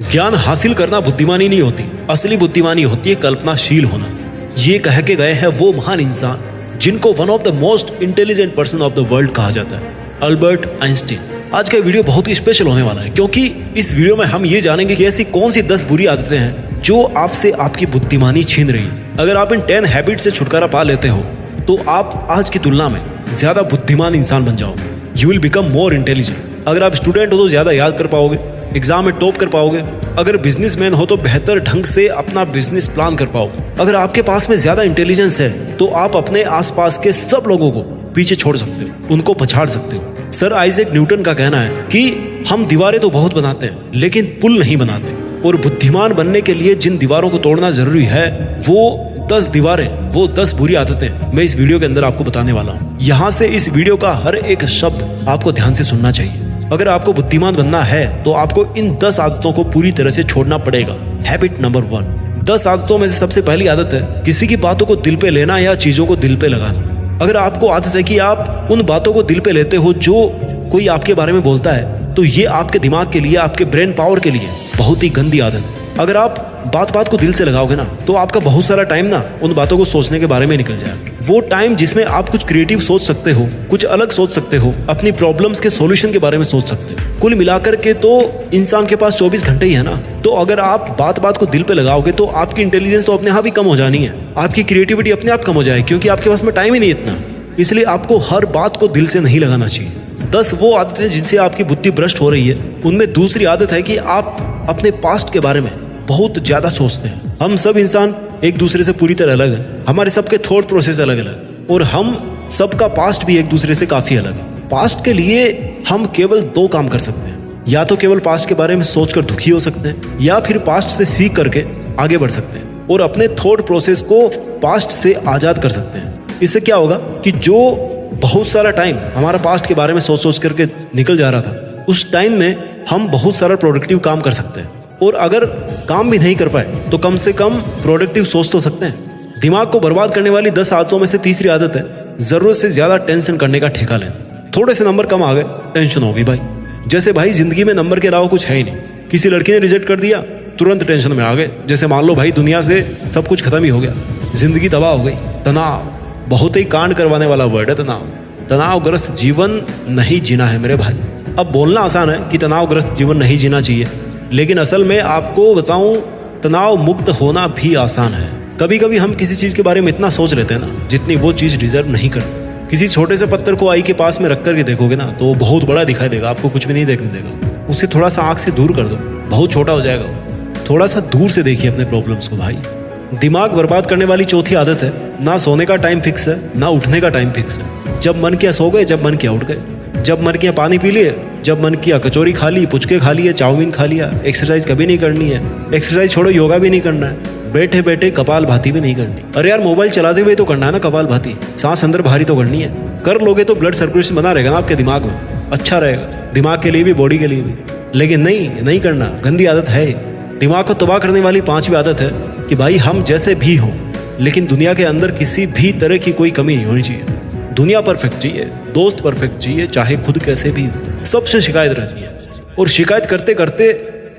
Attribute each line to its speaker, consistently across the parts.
Speaker 1: ज्ञान हासिल करना बुद्धिमानी नहीं होती, असली बुद्धिमानी होती है कल्पनाशील होना। ये कह के गए हैं वो महान इंसान जिनको one of the most intelligent person of the world कहा जाता है, अल्बर्ट आइंस्टीन। आज का वीडियो बहुत ही स्पेशल होने वाला है क्योंकि इस वीडियो में हम ये जानेंगे कि ऐसी कौन सी 10 बुरी आदतें हैं जो आपसे आपकी बुद्धिमानी छीन रही है। अगर आप इन 10 हैबिट से छुटकारा पा लेते हो तो आप आज की तुलना में ज्यादा बुद्धिमान इंसान बन जाओगे। You will become more intelligent. अगर आप स्टूडेंट हो तो ज्यादा याद कर पाओगे, एग्जाम में टॉप कर पाओगे। अगर बिजनेसमैन हो तो बेहतर ढंग से अपना बिजनेस प्लान कर पाओगे। अगर आपके पास में ज्यादा इंटेलिजेंस है तो आप अपने आसपास के सब लोगों को पीछे छोड़ सकते हो, उनको पछाड़ सकते हो। सर आइजैक न्यूटन का कहना है कि हम दीवारें तो बहुत बनाते हैं लेकिन पुल नहीं बनाते, और बुद्धिमान बनने के लिए जिन दीवारों को तोड़ना जरूरी है वो 10 दीवारें, वो 10 बुरी आदतें मैं इस वीडियो के अंदर आपको बताने वाला हूँ। यहाँ से इस वीडियो का हर एक शब्द आपको ध्यान से सुनना चाहिए। अगर आपको बुद्धिमान बनना है तो आपको इन 10 आदतों को पूरी तरह से छोड़ना पड़ेगा। Habit number 1। 10 आदतों में से सबसे पहली आदत है किसी की बातों को दिल पे लेना या चीजों को दिल पे लगाना। अगर आपको आदत है कि आप उन बातों को दिल पे लेते हो जो कोई आपके बारे में बोलता है तो ये आपके दिमाग के लिए, आपके ब्रेन पावर के लिए बहुत ही गंदी आदत है। अगर आप बात बात को दिल से लगाओगे ना तो आपका बहुत सारा टाइम ना उन बातों को सोचने के बारे में निकल जाए। वो टाइम जिसमें आप कुछ क्रिएटिव सोच सकते हो, कुछ अलग सोच सकते हो, अपनी प्रॉब्लम्स के सॉल्यूशन के बारे में सोच सकते हो। कुल मिलाकर के तो इंसान के पास 24 घंटे ही है ना। तो अगर आप बात बात को दिल पे लगाओगे तो आपकी इंटेलिजेंस तो अपने आप ही कम हो जानी है, आपकी क्रिएटिविटी अपने आप कम हो जाए क्योंकि आपके पास में टाइम ही नहीं इतना। इसलिए आपको हर बात को दिल से नहीं लगाना चाहिए। 10 वो आदतें जिनसे आपकी बुद्धि भ्रष्ट हो रही है। उनमें दूसरी आदत है कि आप अपने पास्ट के बारे में बहुत ज्यादा सोचते हैं। हम सब इंसान एक दूसरे से पूरी तरह अलग हैं। हमारे सबके थॉट प्रोसेस अलग अलग और हम सबका पास्ट भी एक दूसरे से काफी अलग है। पास्ट के लिए हम केवल 2 काम कर सकते हैं, या तो केवल पास्ट के बारे में सोचकर दुखी हो सकते हैं या फिर पास्ट से सीख करके आगे बढ़ सकते हैं और अपने थॉट प्रोसेस को पास्ट से आजाद कर सकते हैं। इससे क्या होगा कि जो बहुत सारा टाइम हमारा पास्ट के बारे में सोच सोच करके निकल जा रहा था, उस टाइम में हम बहुत सारा प्रोडक्टिव काम कर सकते हैं। और अगर काम भी नहीं कर पाए तो कम से कम प्रोडक्टिव सोच तो सकते हैं। दिमाग को बर्बाद करने वाली 10 आदतों में से तीसरी आदत है जरूरत से ज्यादा टेंशन करने का ठेका लेना। थोड़े से नंबर कम आ गए, टेंशन होगी भाई। जैसे भाई जिंदगी में नंबर के अलावा कुछ है ही नहीं। किसी लड़की ने रिजेक्ट कर दिया, तुरंत टेंशन में आ गए। जैसे मान लो भाई दुनिया से सब कुछ खत्म ही हो गया, जिंदगी तबाह हो गई। तनाव बहुत ही कांड करवाने वाला वर्ड है तनाव। तनावग्रस्त जीवन नहीं जीना है मेरे भाई। अब बोलना आसान है कि तनावग्रस्त जीवन नहीं जीना चाहिए, लेकिन असल में आपको बताऊं तनाव मुक्त होना भी आसान है। कभी कभी हम किसी चीज के बारे में इतना सोच लेते हैं ना जितनी वो चीज डिजर्व नहीं करती। किसी छोटे से पत्थर को आई के पास में रख करके देखोगे ना तो वो बहुत बड़ा दिखाई देगा, आपको कुछ भी नहीं देखने देगा। उसे थोड़ा सा आंख से दूर कर दो, बहुत छोटा हो जाएगा। थोड़ा सा दूर से देखिए अपने प्रॉब्लम्स को भाई। दिमाग बर्बाद करने वाली चौथी आदत है ना सोने का टाइम फिक्स है ना उठने का टाइम फिक्स है। जब मन किया सो गए, जब मन किया उठ गए, जब मन किया पानी पी लिए, जब मन किया कचौरी खा ली, पुचके खा लिए, चाउमीन खा लिया। एक्सरसाइज कभी नहीं करनी है। एक्सरसाइज छोड़ो, योगा भी नहीं करना है। बैठे बैठे कपाल भाती भी नहीं करनी। अरे यार मोबाइल चलाते हुए तो करना है ना कपाल भाती। सांस अंदर बाहरी तो करनी है। कर लोगे तो ब्लड सर्कुलेशन बना रहेगा ना आपके दिमाग में, अच्छा रहेगा दिमाग के लिए भी, बॉडी के लिए भी। लेकिन नहीं करना, गंदी आदत है। दिमाग को तबाह करने वाली 5वीं आदत है कि भाई हम जैसे भी हों लेकिन दुनिया के अंदर किसी भी तरह की कोई कमी नहीं होनी चाहिए। दुनिया परफेक्ट चाहिए, दोस्त परफेक्ट चाहिए, चाहे खुद कैसे भी हो। सबसे शिकायत रहती है और शिकायत करते करते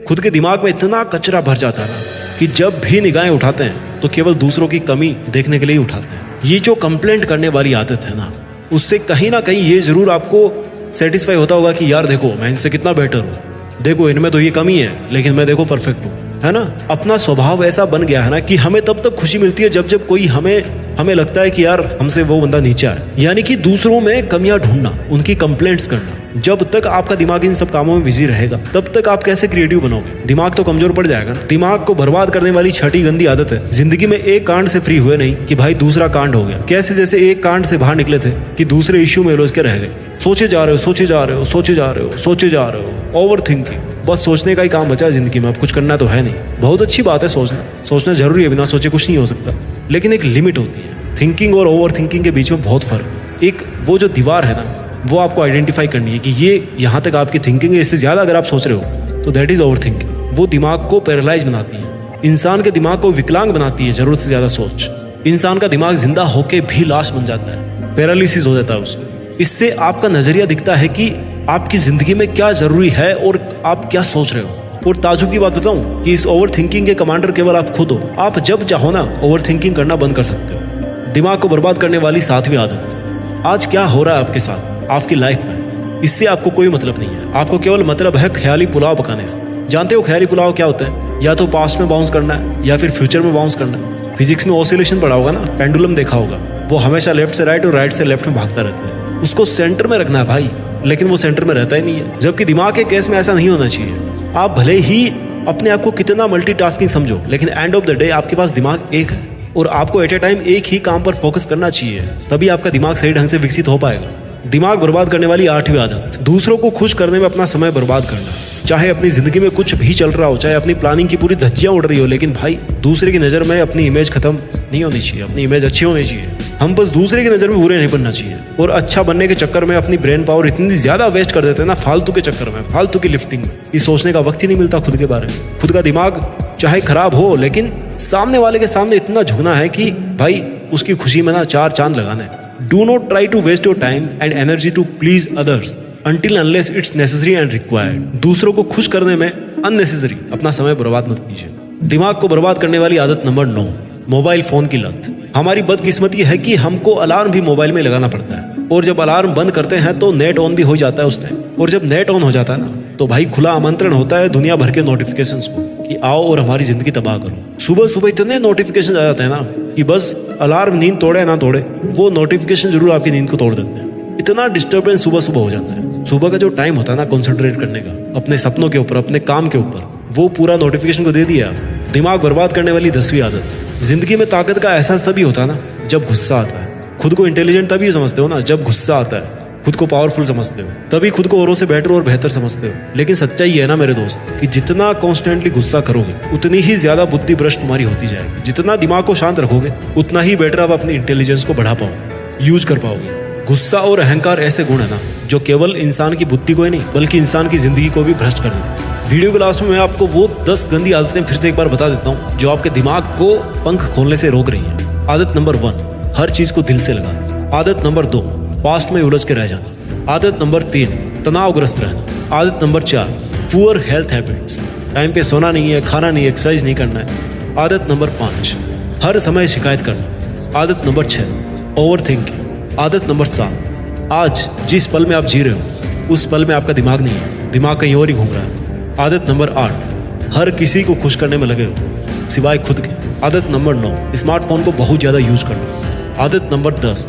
Speaker 1: खुद के दिमाग में इतना कचरा भर जाता है कि जब भी निगाहें उठाते हैं तो केवल दूसरों की कमी देखने के लिए ही उठाते हैं। ये जो कंप्लेंट करने वाली आदत है ना, उससे कहीं ना कहीं ये जरूर आपको सेटिस्फाई होता होगा कि यार देखो मैं इनसे कितना बेटर हूँ, देखो इनमें तो ये कमी है लेकिन मैं देखो परफेक्ट हूँ, है ना। अपना स्वभाव ऐसा बन गया है ना कि हमें तब खुशी मिलती है जब कोई हमें लगता है कि यार हमसे वो बंदा नीचा है। यानी कि दूसरों में कमियां ढूंढना, उनकी कंप्लेंट्स करना। जब तक आपका दिमाग इन सब कामों में बिजी रहेगा तब तक आप कैसे क्रिएटिव बनोगे? दिमाग तो कमजोर पड़ जाएगा ना। दिमाग को बर्बाद करने वाली 6ठी गंदी आदत है जिंदगी में एक कांड से फ्री हुए नहीं कि भाई दूसरा कांड हो गया। कैसे? जैसे एक कांड से बाहर निकले थे कि दूसरे इश्यू में उलझ के रह गए। सोचे जा रहे हो, सोचे जा रहे हो, सोचे जा रहे हो, सोचे जा रहे हो। ओवर थिंकिंग, बस सोचने का ही काम बचा है जिंदगी में, अब कुछ करना तो है नहीं। बहुत अच्छी बात है सोचना जरूरी है, बिना सोचे कुछ नहीं हो सकता, लेकिन एक लिमिट होती है। थिंकिंग और ओवर थिंकिंग के बीच में बहुत फर्क है। एक वो जो दीवार है ना वो आपको आइडेंटिफाई करनी है कि ये यहाँ तक आपकी थिंकिंग है, इससे ज्यादा अगर आप सोच रहे हो तो दैट इज ओवर थिंकिंग। वो दिमाग को पैरालाइज बनाती है, इंसान के दिमाग को विकलांग बनाती है। जरूरत से ज्यादा सोच इंसान का दिमाग जिंदा होके भी लाश बन जाता है, पैरालिसिस हो जाता है उसको। इससे आपका नजरिया दिखता है कि आपकी जिंदगी में क्या जरूरी है और आप क्या सोच रहे हो। और ताजुब की बात बताऊं कि इस ओवर थिंकिंग के कमांडर केवल आप खुद हो। आप जब चाहो ना ओवर थिंकिंग करना बंद कर सकते हो। दिमाग को बर्बाद करने वाली 7वीं आदत। आज क्या हो रहा है आपके साथ, आपकी लाइफ में, इससे आपको कोई मतलब नहीं है। आपको केवल मतलब है ख्याली पुलाव पकाने से। जानते हो ख्याली पुलाव क्या होता है? या तो पास्ट में बाउंस करना है या फिर फ्यूचर में बाउंस करना है। फिजिक्स में ऑसिलेशन पढ़ा होगा ना, पेंडुलम देखा होगा, वो हमेशा लेफ्ट से राइट और राइट से लेफ्ट में भागता रहता है। उसको सेंटर में रखना है भाई, लेकिन वो सेंटर में रहता ही नहीं है। जबकि दिमाग के केस में ऐसा नहीं होना चाहिए। आप भले ही अपने आप को कितना मल्टीटास्किंग समझो, लेकिन एंड ऑफ द डे आपके पास दिमाग एक है और आपको एट ए टाइम एक ही काम पर फोकस करना चाहिए। तभी आपका दिमाग सही ढंग से विकसित हो पाएगा। दिमाग बर्बाद करने वाली 8वीं आदत, दूसरों को खुश करने में अपना समय बर्बाद करना। चाहे अपनी जिंदगी में कुछ भी चल रहा हो, चाहे अपनी प्लानिंग की पूरी धज्जियां उड़ रही हो, लेकिन भाई दूसरे की नजर में अपनी इमेज खत्म नहीं होनी चाहिए। अपनी इमेज अच्छी होनी चाहिए। हम बस दूसरे की नजर में बुरे नहीं बनना चाहिए। और अच्छा बनने के चक्कर में अपनी ब्रेन पावर इतनी ज्यादा वेस्ट कर देते हैं ना, फालतू के चक्कर में, फालतू की लिफ्टिंग में, ये सोचने का वक्त ही नहीं मिलता खुद के बारे में। खुद का दिमाग चाहे खराब हो, लेकिन सामने वाले के सामने इतना झुकना है कि भाई उसकी खुशी में ना 4 चांद लगाना है। Do not try to waste your time and energy to please others until unless it's necessary and required। दूसरों को खुश करने में अननेसेसरी अपना समय बर्बाद मत कीजिए। दिमाग को बर्बाद करने वाली आदत नंबर 9, मोबाइल फोन की लत। हमारी बदकिस्मती है कि हमको अलार्म भी मोबाइल में लगाना पड़ता है, और जब अलार्म बंद करते हैं तो नेट ऑन भी हो जाता है उस टाइम। और जब नेट ऑन हो जाता है ना, तो भाई खुला आमंत्रण होता है दुनिया भर के नोटिफिकेशंस को कि आओ और हमारी जिंदगी तबाह करो। सुबह सुबह इतने नोटिफिकेशन आ जाते हैं ना कि बस अलार्म नींद तोड़े ना तोड़े, वो नोटिफिकेशन जरूर आपकी नींद को तोड़ देते हैं। इतना डिस्टर्बेंस सुबह सुबह हो जाता है। सुबह का जो टाइम होता है ना कंसंट्रेट करने का, अपने सपनों के ऊपर, अपने काम के ऊपर, वो पूरा नोटिफिकेशन को दे दिया। दिमाग बर्बाद करने वाली 10वीं आदत, जिंदगी में ताकत का एहसास तभी होता है ना जब गुस्सा आता है। खुद को इंटेलिजेंट तभी समझते हो ना जब गुस्सा आता है। खुद को पावरफुल समझते हो, तभी खुद को औरों से बेटर और बेहतर समझते हो। लेकिन सच्चाई है ना मेरे दोस्त कि जितना कॉन्स्टेंटली गुस्सा करोगे, उतनी ही ज्यादा बुद्धि भ्रष्ट तुम्हारी होती जाएगी। जितना दिमाग को शांत रखोगे, उतना ही बेटर आप अपनी इंटेलिजेंस को बढ़ा पाओगे, यूज कर पाओगे। गुस्सा और अहंकार ऐसे गुण है ना जो केवल इंसान की बुद्धि को ही नहीं बल्कि इंसान की जिंदगी को भी भ्रष्ट कर देते हैं। वीडियो के लास्ट में मैं आपको वो 10 गंदी आदतें फिर से एक बार बता देता हूँ जो आपके दिमाग को पंख खोलने से रोक रही हैं। आदत नंबर 1, हर चीज को दिल से लगाना। आदत नंबर 2, पास्ट में उलझ के रह जाना। आदत नंबर 3, तनावग्रस्त रहना। आदत number 4, poor health habits, time पे सोना नहीं है, खाना नहीं, एक्सरसाइज नहीं करना है। आदत नंबर 5, हर समय शिकायत करना। आदत नंबर 6, ओवर थिंकिंग। आदत नंबर 7, आज जिस पल में आप जी रहे हो उस पल में आपका दिमाग नहीं है, दिमाग कहीं और ही घूम रहा है। आदत नंबर 8, हर किसी को खुश करने में लगे हो सिवाय खुद के। आदत नंबर 9, स्मार्टफोन को बहुत ज्यादा यूज करना। आदत नंबर 10,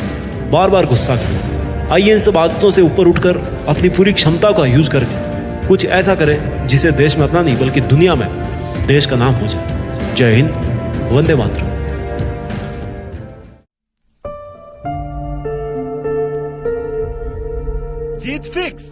Speaker 1: बार बार गुस्सा करना। आइए इन सब आदतों से ऊपर उठकर अपनी पूरी क्षमता का यूज करके कुछ ऐसा करें जिसे देश में अपना नहीं बल्कि दुनिया में देश का नाम हो जाए। जय हिंद, वंदे मातरम।
Speaker 2: जीत फिक्स।